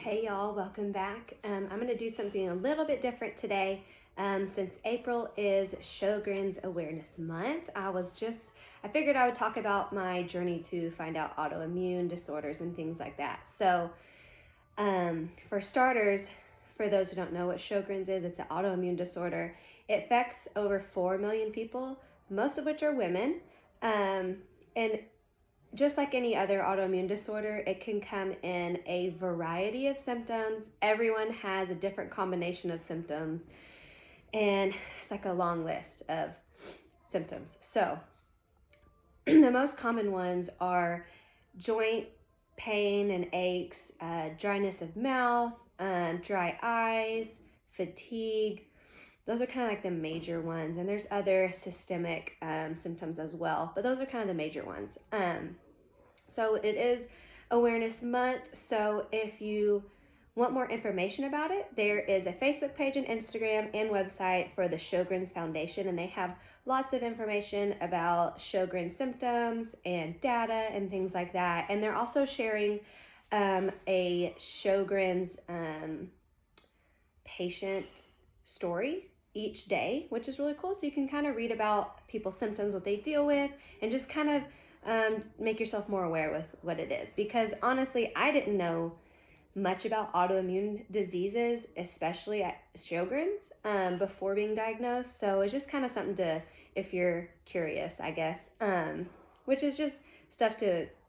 Hey y'all, welcome back. I'm going to do something a little bit different today. Since April is Sjogren's Awareness Month, I figured I would talk about my journey to find out autoimmune disorders and things like that. So for starters, for those who don't know what Sjogren's is, it's an autoimmune disorder. It affects over 4 million people, most of which are women. And just like any other autoimmune disorder, it can come in a variety of symptoms. Everyone has a different combination of symptoms, and it's like a long list of symptoms. So the most common ones are joint pain and aches, dryness of mouth, dry eyes, fatigue. Those are kind of like the major ones, and there's other systemic symptoms as well, but those are kind of the major ones. So it is Awareness Month, so if you want more information about it, there is a Facebook page and Instagram and website for the Sjogren's Foundation, and they have lots of information about Sjogren symptoms and data and things like that. And they're also sharing a Sjogren's patient story each day, which is really cool. So you can kind of read about people's symptoms, what they deal with, and just kind of make yourself more aware with what it is. Because honestly, I didn't know much about autoimmune diseases, especially at Sjogren's, before being diagnosed. So it's just kind of something to, if you're curious, I guess, which is just stuff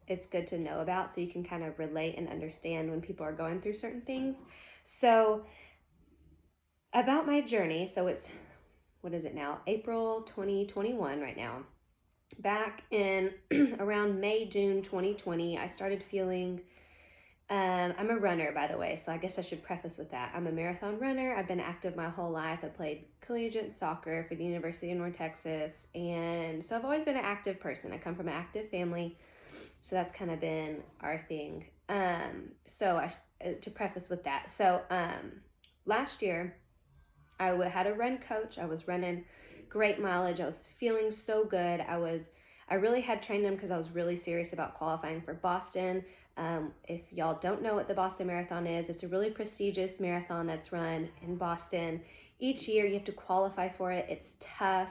it's good to know about so you can kind of relate and understand when people are going through certain things. So about my journey, so what is it now? April 2021 right now. Back in around May, June 2020, I started feeling, I'm a runner, by the way, so I guess I should preface with that. I'm a marathon runner. I've been active my whole life. I played collegiate soccer for the University of North Texas, and so I've always been an active person. I come from an active family, so that's kind of been our thing. To preface with that, so last year, I had a run coach. I was running great mileage. I was feeling so good. I really had trained him because I was really serious about qualifying for Boston. If y'all don't know what the Boston Marathon is, it's a really prestigious marathon that's run in Boston. Each year you have to qualify for it. It's tough.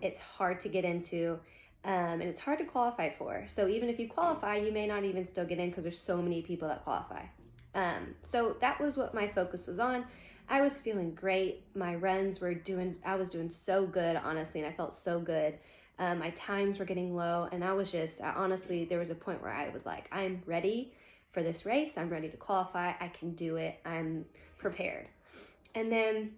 It's hard to get into. And it's hard to qualify for. So even if you qualify, you may not even still get in because there's so many people that qualify. So that was what my focus was on. I was feeling great. My runs I was doing so good, honestly, and I felt so good. My times were getting low, and honestly, there was a point where I was like, I'm ready for this race. I'm ready to qualify. I can do it. I'm prepared. And then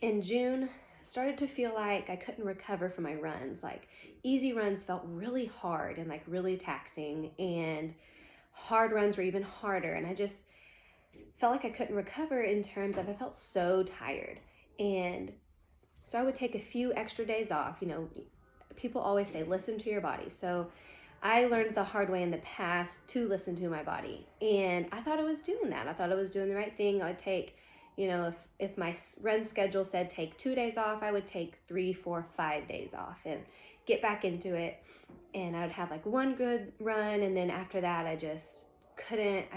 in June, started to feel like I couldn't recover from my runs. Like easy runs felt really hard and like really taxing, and hard runs were even harder. And I just felt like I couldn't recover in terms of I felt so tired. And so I would take a few extra days off. You know, people always say, listen to your body. So I learned the hard way in the past to listen to my body. And I thought I was doing that. I thought I was doing the right thing. I would take, if my run schedule said take 2 days off, I would take 3, 4, 5 days off and get back into it. And I would have like one good run. And then after that, I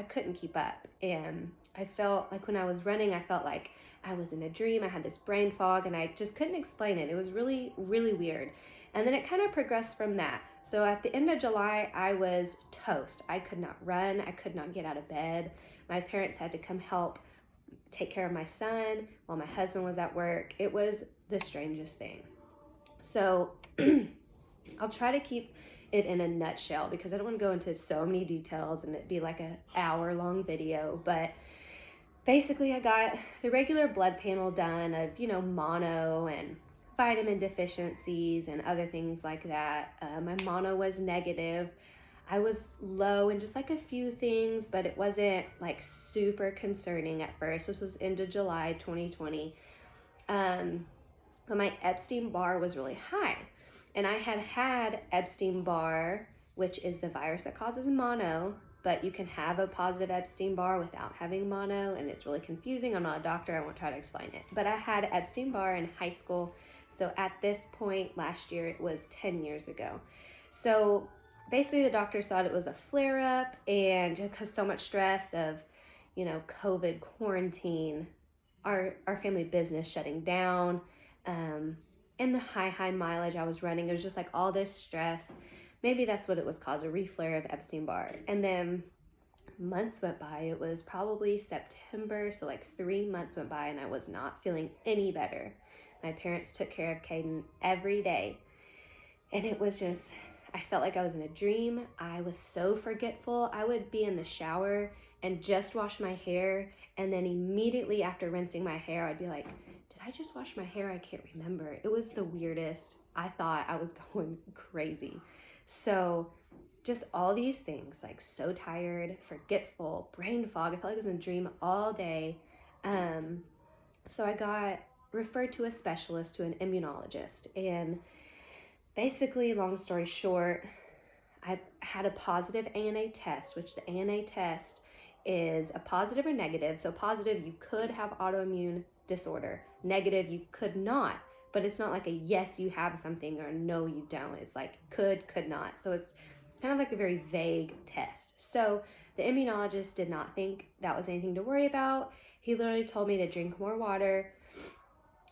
couldn't keep up. And I felt like when I was running, I felt like I was in a dream. I had this brain fog and I just couldn't explain it. It was really, really weird. And then it kind of progressed from that. So at the end of July, I was toast. I could not run. I could not get out of bed. My parents had to come help take care of my son while my husband was at work. It was the strangest thing. So I'll try to keep it in a nutshell because I don't want to go into so many details and it'd be like an hour-long video. But basically, I got the regular blood panel done of, mono and vitamin deficiencies and other things like that. My mono was negative. I was low in just like a few things, but it wasn't like super concerning at first. This was into July 2020. But my Epstein-Barr was really high. And I had Epstein-Barr, which is the virus that causes mono, but you can have a positive Epstein-Barr without having mono, and it's really confusing. I'm not a doctor. I won't try to explain it. But I had Epstein-Barr in high school. So at this point last year, it was 10 years ago. So basically the doctors thought it was a flare-up, and because so much stress of COVID quarantine, our family business shutting down, and the high mileage I was running. It was just like all this stress. Maybe that's what it was caused, a reflare of Epstein-Barr. And then months went by. It was probably September, so like 3 months went by, and I was not feeling any better. My parents took care of Caden every day, and it was just, I felt like I was in a dream. I was so forgetful. I would be in the shower and just wash my hair, and then immediately after rinsing my hair, I'd be like, did I just wash my hair? I can't remember. It was the weirdest. I thought I was going crazy. So just all these things, like so tired, forgetful, brain fog. I felt like I was in a dream all day. So I got referred to a specialist, to an immunologist. And basically, long story short, I had a positive ANA test, which the ANA test is a positive or negative. So positive, you could have autoimmune disorder. Negative, you could not. But it's not like a yes, you have something, or no, you don't. It's like could not. So it's kind of like a very vague test. So the immunologist did not think that was anything to worry about. He literally told me to drink more water,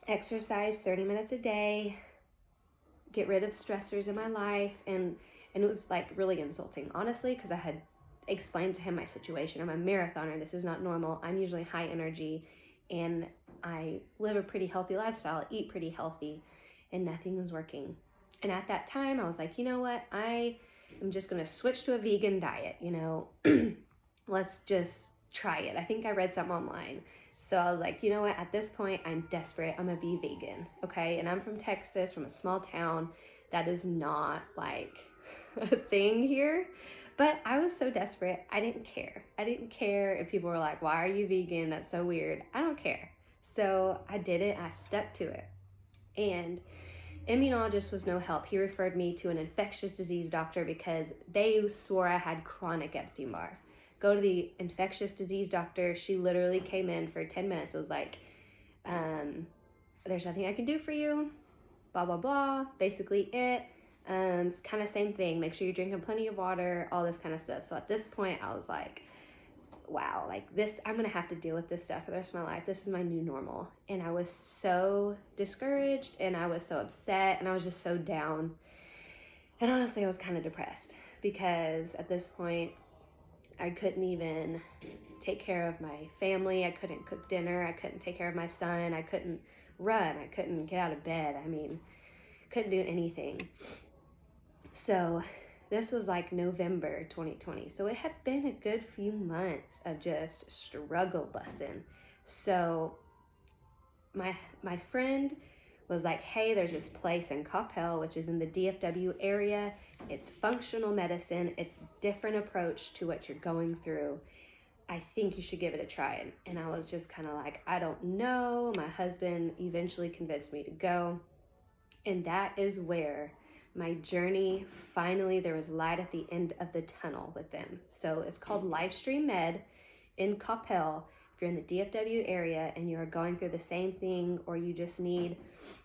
exercise 30 minutes a day, get rid of stressors in my life. And it was like really insulting, honestly, because I had explained to him my situation. I'm a marathoner. This is not normal. I'm usually high energy, and I live a pretty healthy lifestyle, eat pretty healthy, and nothing was working. And at that time, I was like, you know what? I'm just going to switch to a vegan diet, Let's just try it. I think I read something online. So I was like, you know what? At this point, I'm desperate. I'm going to be vegan, okay? And I'm from Texas, from a small town. That is not like a thing here. But I was so desperate, I didn't care. I didn't care if people were like, why are you vegan? That's so weird. I don't care. So I did it. I stuck to it. And immunologist was no help. He referred me to an infectious disease doctor because they swore I had chronic Epstein-Barr. Go to the infectious disease doctor. She literally came in for 10 minutes. It was like, there's nothing I can do for you, blah, blah, blah. Basically it. It's kind of same thing. Make sure you're drinking plenty of water, all this kind of stuff. So at this point, I was like, wow, like this, I'm going to have to deal with this stuff for the rest of my life. This is my new normal. And I was so discouraged, and I was so upset, and I was just so down. And honestly, I was kind of depressed because at this point, I couldn't even take care of my family. I couldn't cook dinner. I couldn't take care of my son. I couldn't run. I couldn't get out of bed. I mean, couldn't do anything. So this was like November 2020. So it had been a good few months of just struggle bussing. So my friend was like, hey, there's this place in Coppell, which is in the DFW area. It's functional medicine. It's different approach to what you're going through. I think you should give it a try. And I was just kind of like, I don't know. My husband eventually convinced me to go. And that is where my journey, finally, there was light at the end of the tunnel with them. So it's called Livestream Med in Coppell. If you're in the DFW area and you're going through the same thing, or you just need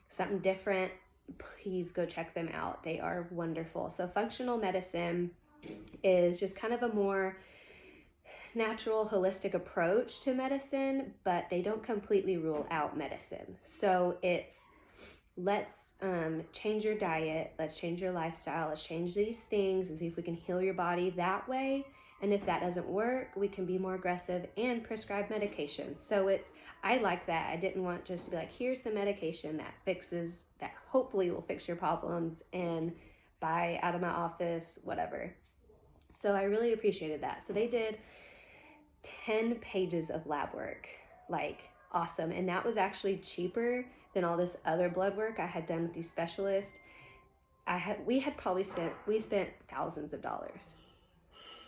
something different, please go check them out. They are wonderful. So functional medicine is just kind of a more natural, holistic approach to medicine, but they don't completely rule out medicine. So it's, let's change your diet, let's change your lifestyle, let's change these things and see if we can heal your body that way. And if that doesn't work, we can be more aggressive and prescribe medication. So I like that. I didn't want just to be like, here's some medication that hopefully will fix your problems, and bye, out of my office, whatever. So I really appreciated that. So they did 10 pages of lab work, like awesome. And that was actually cheaper than all this other blood work I had done with these specialists. We spent thousands of dollars,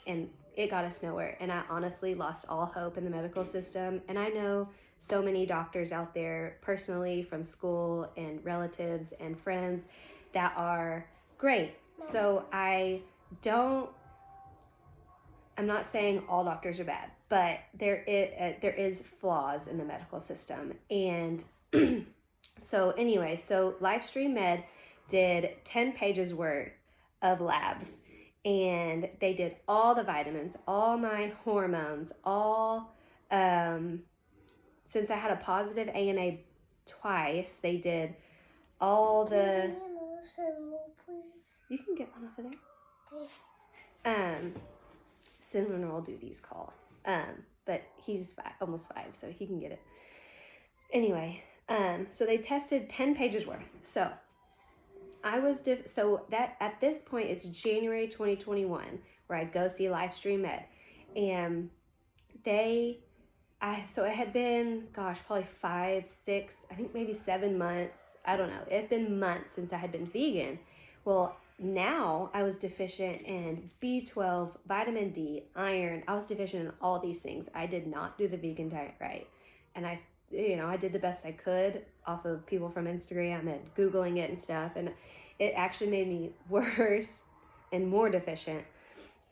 and it got us nowhere. And I honestly lost all hope in the medical system. And I know so many doctors out there personally, from school and relatives and friends, that are great. So I'm not saying all doctors are bad, but there is flaws in the medical system. And so anyway, so Livestream Med did 10 pages worth of labs, and they did all the vitamins, all my hormones, all Since I had a positive ANA twice, they did all the... You can get one off of there. Cinnamon roll duties call. But he's almost 5, so he can get it. Anyway, so they tested 10 pages worth. So I was so that at this point it's January 2021 where I go see Livestream Med, and it had been, gosh, probably 5, 6, I think maybe 7 months. I don't know. It had been months since I had been vegan. Well, now I was deficient in B12, vitamin D, iron. I was deficient in all these things. I did not do the vegan diet right. And I did the best I could off of people from Instagram and Googling it and stuff. And it actually made me worse and more deficient.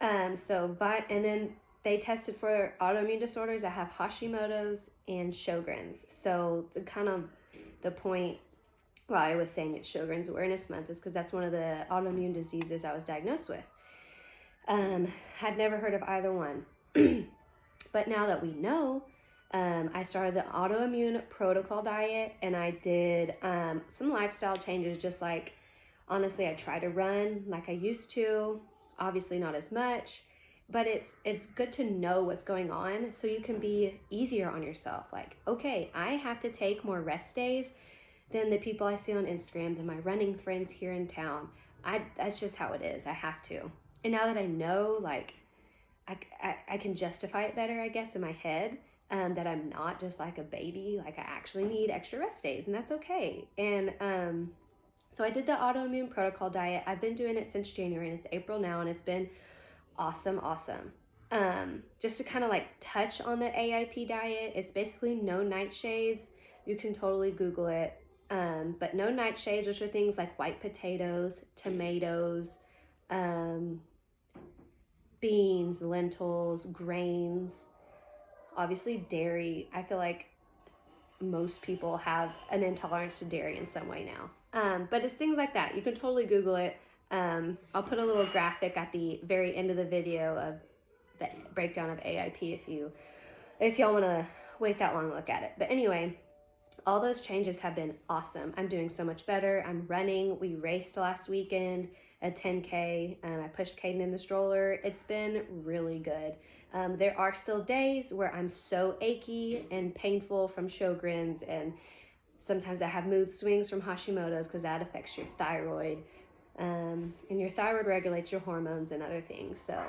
And then they tested for autoimmune disorders. I have Hashimoto's and Sjogren's. So the point why I was saying it's Sjogren's Awareness Month is because that's one of the autoimmune diseases I was diagnosed with. Had never heard of either one. But now that we know, I started the autoimmune protocol diet, and I did some lifestyle changes, just like, honestly, I try to run like I used to, obviously not as much, but it's good to know what's going on so you can be easier on yourself. Like, okay, I have to take more rest days than the people I see on Instagram, than my running friends here in town. That's just how it is. I have to. And now that I know, like, I can justify it better, I guess, in my head, that I'm not just like a baby. Like, I actually need extra rest days, and that's okay. And so I did the autoimmune protocol diet. I've been doing it since January, and it's April now, and it's been awesome. Just to kind of like touch on the AIP diet, it's basically no nightshades. You can totally Google it. But no nightshades, which are things like white potatoes, tomatoes, beans, lentils, grains, obviously dairy. I feel like most people have an intolerance to dairy in some way now. But it's things like that. You can totally Google it. I'll put a little graphic at the very end of the video of the breakdown of AIP if y'all want to wait that long to look at it. But anyway, all those changes have been awesome. I'm doing so much better. I'm running. We raced last weekend, a 10K. I pushed Caden in the stroller. It's been really good. There are still days where I'm so achy and painful from Sjogren's, and sometimes I have mood swings from Hashimoto's because that affects your thyroid. And your thyroid regulates your hormones and other things. So,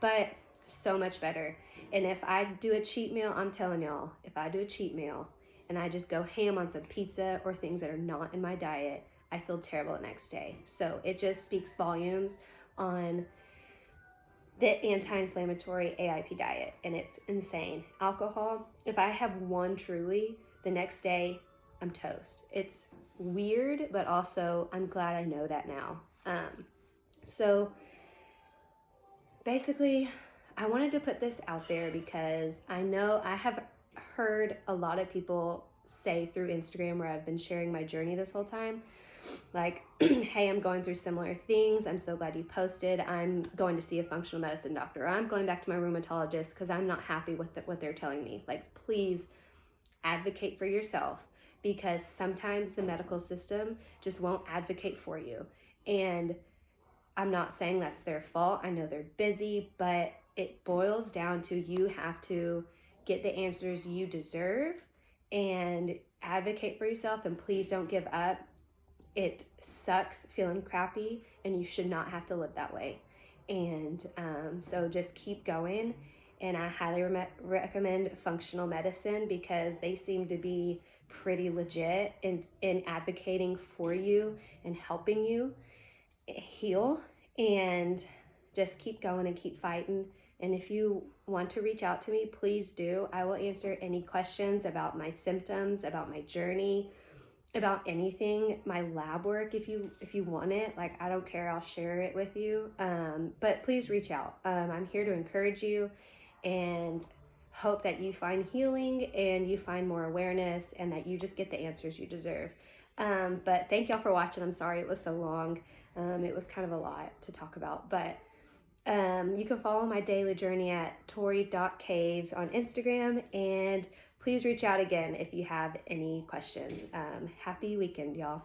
but so much better. And if I do a cheat meal, I'm telling y'all, if I do a cheat meal and I just go ham on some pizza or things that are not in my diet, I feel terrible the next day. So it just speaks volumes on the anti-inflammatory AIP diet, and it's insane. Alcohol, if I have one Truly, the next day I'm toast. It's weird, but also I'm glad I know that now. So basically, I wanted to put this out there because I know I have heard a lot of people say through Instagram, where I've been sharing my journey this whole time, like, hey, I'm going through similar things. I'm so glad you posted. I'm going to see a functional medicine doctor. Or I'm going back to my rheumatologist because I'm not happy with what they're telling me. Like, please advocate for yourself, because sometimes the medical system just won't advocate for you. And I'm not saying that's their fault. I know they're busy, but it boils down to you have to get the answers you deserve and advocate for yourself, and please don't give up. It sucks feeling crappy, and you should not have to live that way. And so just keep going. And I highly recommend functional medicine, because they seem to be pretty legit in advocating for you and helping you heal. And just keep going and keep fighting. And if you want to reach out to me, please do. I will answer any questions about my symptoms, about my journey, about anything, my lab work, if you want it. Like, I don't care, I'll share it with you. But please reach out. I'm here to encourage you and hope that you find healing and you find more awareness, and that you just get the answers you deserve. But thank y'all for watching. I'm sorry it was so long. It was kind of a lot to talk about, but You can follow my daily journey at tori.caves on Instagram, and please reach out again if you have any questions. Happy weekend, y'all.